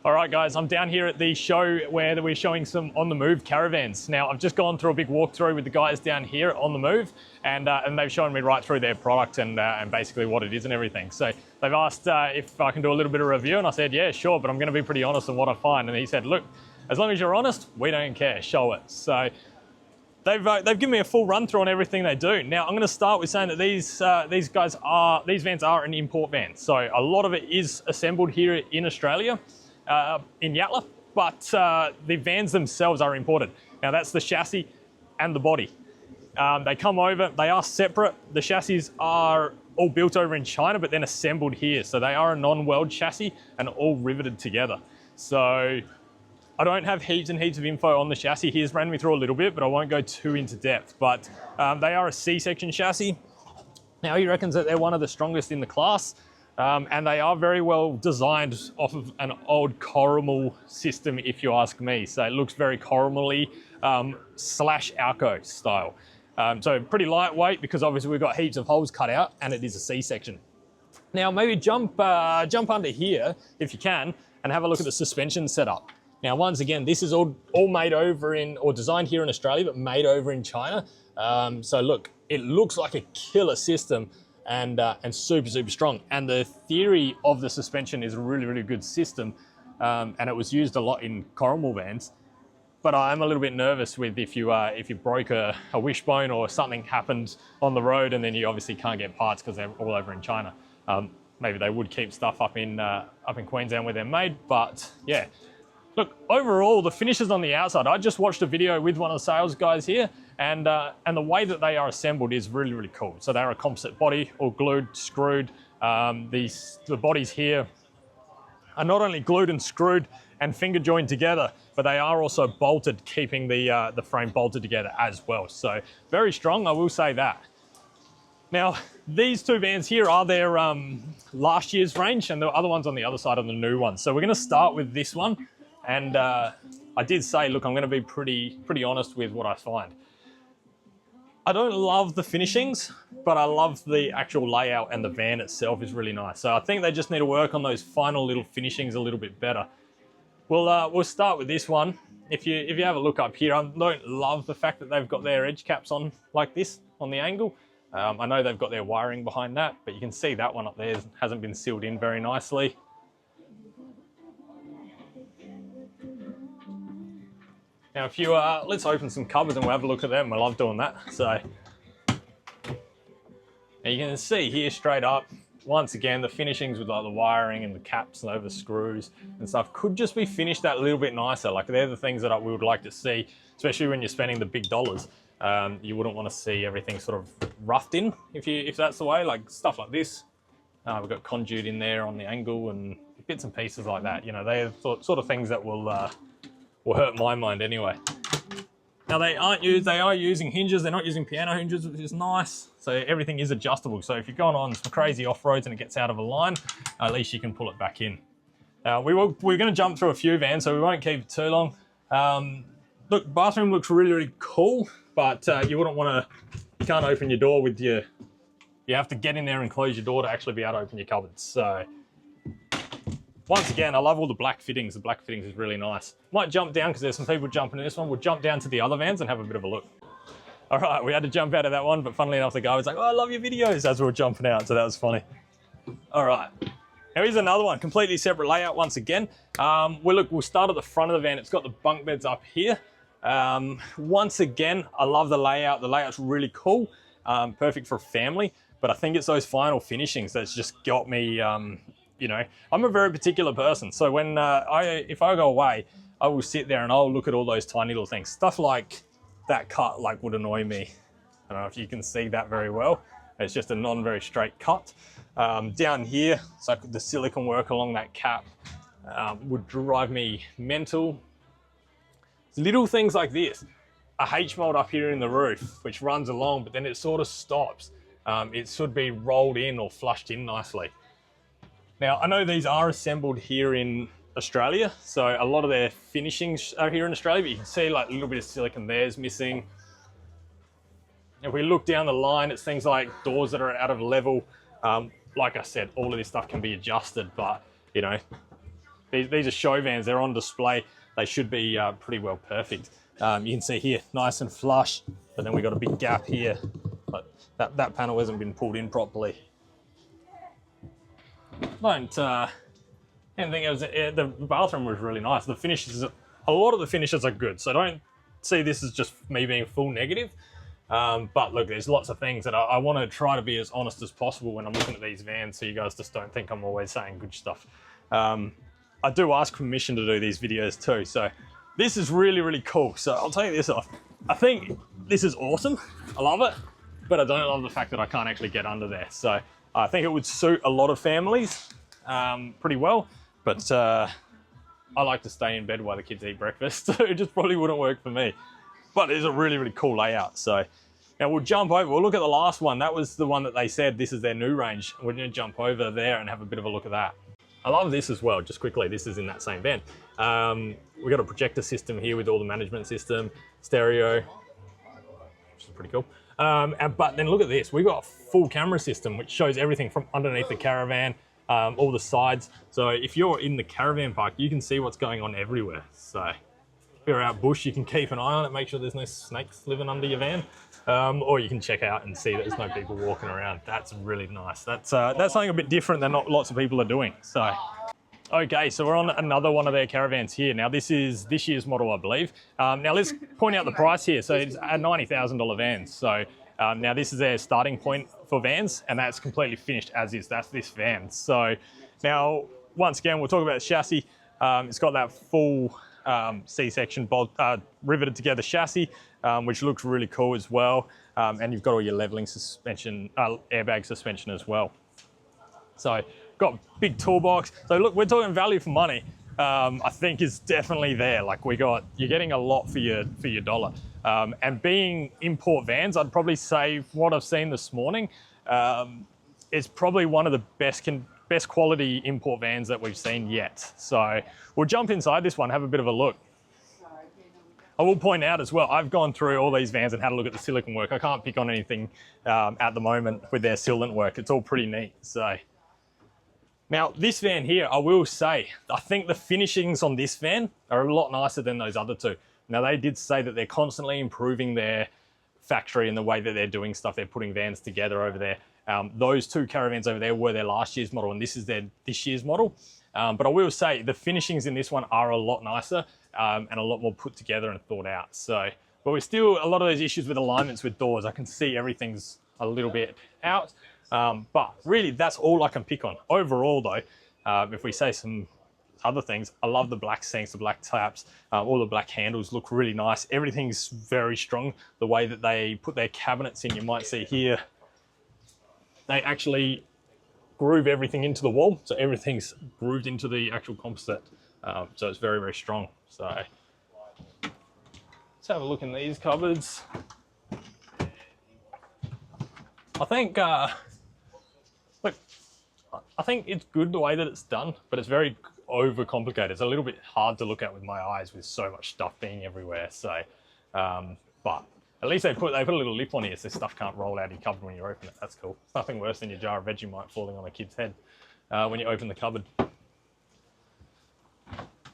All right, guys, I'm down here at the show where we're showing some on-the-move caravans. Now, I've just gone through a big walkthrough with the guys down here on the move, and they've shown me right through their product and basically what it is and everything. So they've asked if I can do a little bit of review, and I said, yeah, sure, but I'm going to be pretty honest on what I find. And he said, look, as long as you're honest, we don't care, show it. So they've given me a full run through on everything they do. Now, I'm going to start with saying that these vans are an import van. So a lot of it is assembled here in Australia. In Yatala, but the vans themselves are imported. Now that's the chassis and the body. They come over, they are separate. The chassis are all built over in China, but then assembled here. So they are a non-weld chassis and all riveted together. So I don't have heaps and heaps of info on the chassis. He's ran me through a little bit, but I won't go too into depth. But they are a C-section chassis. Now he reckons that they're one of the strongest in the class. And they are very well designed off of an old Caravan system, if you ask me. So it looks very Caravan-y slash Alco style. So pretty lightweight because obviously we've got heaps of holes cut out and it is a C-section. Now maybe jump under here if you can and have a look at the suspension setup. Now once again, this is all made over in, or designed here in Australia, but made over in China. So look, it looks like a killer system. And super, super strong. And the theory of the suspension is a really, really good system. And it was used a lot in Caravan vans. But I'm a little bit nervous with if you broke a wishbone or something happened on the road and then you obviously can't get parts because they're all over in China. Maybe they would keep stuff up in Queensland where they're made, but yeah. Look, overall, the finishes on the outside, I just watched a video with one of the sales guys here, and the way that they are assembled is really, really cool. So they're a composite body, all glued, screwed. The bodies here are not only glued and screwed and finger joined together, but they are also bolted, keeping the frame bolted together as well. So very strong, I will say that. Now, these two vans here are their last year's range, and the other one's on the other side of the new one. So we're gonna start with this one. And I did say, look, I'm going to be pretty honest with what I find. I don't love the finishings, but I love the actual layout, and the van itself is really nice. So I think they just need to work on those final little finishings a little bit better. We'll start with this one. If you have a look up here, I don't love the fact that they've got their edge caps on like this on the angle. I know they've got their wiring behind that, but you can see that one up there hasn't been sealed in very nicely. Now, if you let's open some cupboards and we'll have a look at them. I love doing that. So now you can see here straight up, once again, the finishings with like the wiring and the caps and over the screws and stuff could just be finished that little bit nicer. Like they're the things that we would like to see, especially when you're spending the big dollars. You wouldn't want to see everything sort of roughed in if that's the way, like stuff like this. We've got conduit in there on the angle and bits and pieces like that. You know, they're sort of things that will hurt my mind anyway. Now they are using hinges. They're not using piano hinges, which is nice. So everything is adjustable. So if you're going on some crazy off-roads and it gets out of a line, at least you can pull it back in. We're going to jump through a few vans, so we won't keep it too long. Look, bathroom looks really, really cool, but you wouldn't want to, you can't open your door with you have to get in there and close your door to actually be able to open your cupboards. So once again, I love all the black fittings. The black fittings is really nice. Might jump down because there's some people jumping in this one. We'll jump down to the other vans and have a bit of a look. All right, we had to jump out of that one, but funnily enough, the guy was like, oh, I love your videos as we were jumping out, so that was funny. All right, now here's another one, completely separate layout once again. We'll start at the front of the van. It's got the bunk beds up here. Once again, I love the layout. The layout's really cool, perfect for a family, but I think it's those final finishings that's just got me, you know, I'm a very particular person. So when if I go away, I will sit there and I'll look at all those tiny little things. Stuff like that cut would annoy me. I don't know if you can see that very well. It's just a non-very straight cut. Down here, so the silicone work along that cap would drive me mental. Little things like this. A H-mold up here in the roof, which runs along, but then it sort of stops. It should be rolled in or flushed in nicely. Now, I know these are assembled here in Australia, so a lot of their finishings are here in Australia, but you can see like a little bit of silicone there's missing. If we look down the line, it's things like doors that are out of level. Like I said, all of this stuff can be adjusted, but you know, These are show vans, they're on display. They should be pretty well perfect. You can see here, nice and flush, but then we got a big gap here. But that panel hasn't been pulled in properly. Don't anything else. The bathroom was really nice. The finishes, a lot of the finishes are good, so don't see this as just me being full negative. But look, there's lots of things that I want to try to be as honest as possible when I'm looking at these vans, so you guys just don't think I'm always saying good stuff. I do ask permission to do these videos too, so this is really, really cool. So I'll take this off. I think this is awesome. I love it, but I don't love the fact that I can't actually get under there. So I think it would suit a lot of families pretty well, but I like to stay in bed while the kids eat breakfast, so it just probably wouldn't work for me. But it's a really, really cool layout. So now we'll jump over, we'll look at the last one. That was the one that they said this is their new range. We're gonna jump over there and have a bit of a look at that. I love this as well, just quickly, this is in that same van. We've got a projector system here with all the management system, stereo, which is pretty cool. But then look at this, we've got a full camera system which shows everything from underneath the Caravan, all the sides. So if you're in the Caravan park, you can see what's going on everywhere. So if you're out bush, you can keep an eye on it, make sure there's no snakes living under your van. Or you can check out and see that there's no people walking around. That's really nice. That's something a bit different than not lots of people are doing. So, okay, so we're on another one of their Caravans here. Now this is this year's model, I believe. Now let's point out the price here. So it's a $90,000 van. So now this is their starting point for vans, and that's completely finished as is. That's this van. So now, once again, we'll talk about the chassis. It's got that full C-section bolt riveted together chassis, which looks really cool as well. And you've got all your leveling suspension, airbag suspension as well. So got big toolbox. So look, we're talking value for money. I think is definitely there. Like you're getting a lot for your dollar. And being import vans, I'd probably say what I've seen this morning is probably one of the best quality import vans that we've seen yet. So we'll jump inside this one, have a bit of a look. I will point out as well, I've gone through all these vans and had a look at the silicone work. I can't pick on anything at the moment with their sealant work. It's all pretty neat. So now this van here, I will say, I think the finishings on this van are a lot nicer than those other two. Now they did say that they're constantly improving their factory and the way that they're doing stuff. They're putting vans together over there. Those two Caravans over there were their last year's model, and this is their this year's model. But I will say the finishings in this one are a lot nicer and a lot more put together and thought out. So, but we're still a lot of those issues with alignments with doors. I can see everything's a little bit out, but really that's all I can pick on. Overall though, if we say some other things, I love the black sinks, the black taps, all the black handles look really nice. Everything's very strong. The way that they put their cabinets in, you might see here, they actually groove everything into the wall. So everything's grooved into the actual composite. So it's very, very strong. So let's have a look in these cupboards. I think, look, I think it's good the way that it's done, but it's very overcomplicated. It's a little bit hard to look at with my eyes with so much stuff being everywhere. So, but at least they put a little lip on here so stuff can't roll out of your cupboard when you open it. That's cool. It's nothing worse than your jar of Vegemite falling on a kid's head when you open the cupboard.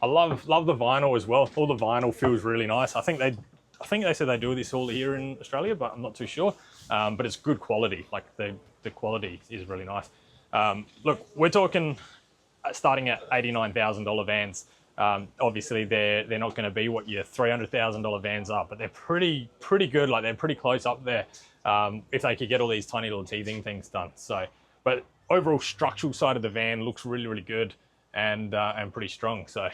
I love the vinyl as well. All the vinyl feels really nice. I think they said they do this all here in Australia, but I'm not too sure. But it's good quality. Like the quality is really nice. Look, we're talking starting at $89,000 vans. Obviously they're not going to be what your $300,000 vans are, but they're pretty good. Like they're pretty close up there if they could get all these tiny little teething things done. So, but overall structural side of the van looks really, really good and pretty strong. So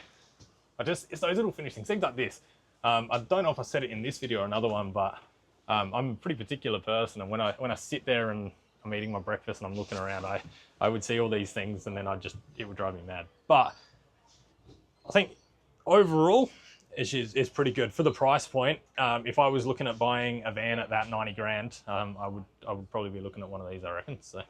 it's those little finishing things like this. I don't know if I said it in this video or another one, but I'm a pretty particular person, and when I sit there and I'm eating my breakfast and I'm looking around, I would see all these things and then it would drive me mad. But I think overall it's pretty good for the price point. If I was looking at buying a van at that 90 grand, I would probably be looking at one of these, I reckon. So.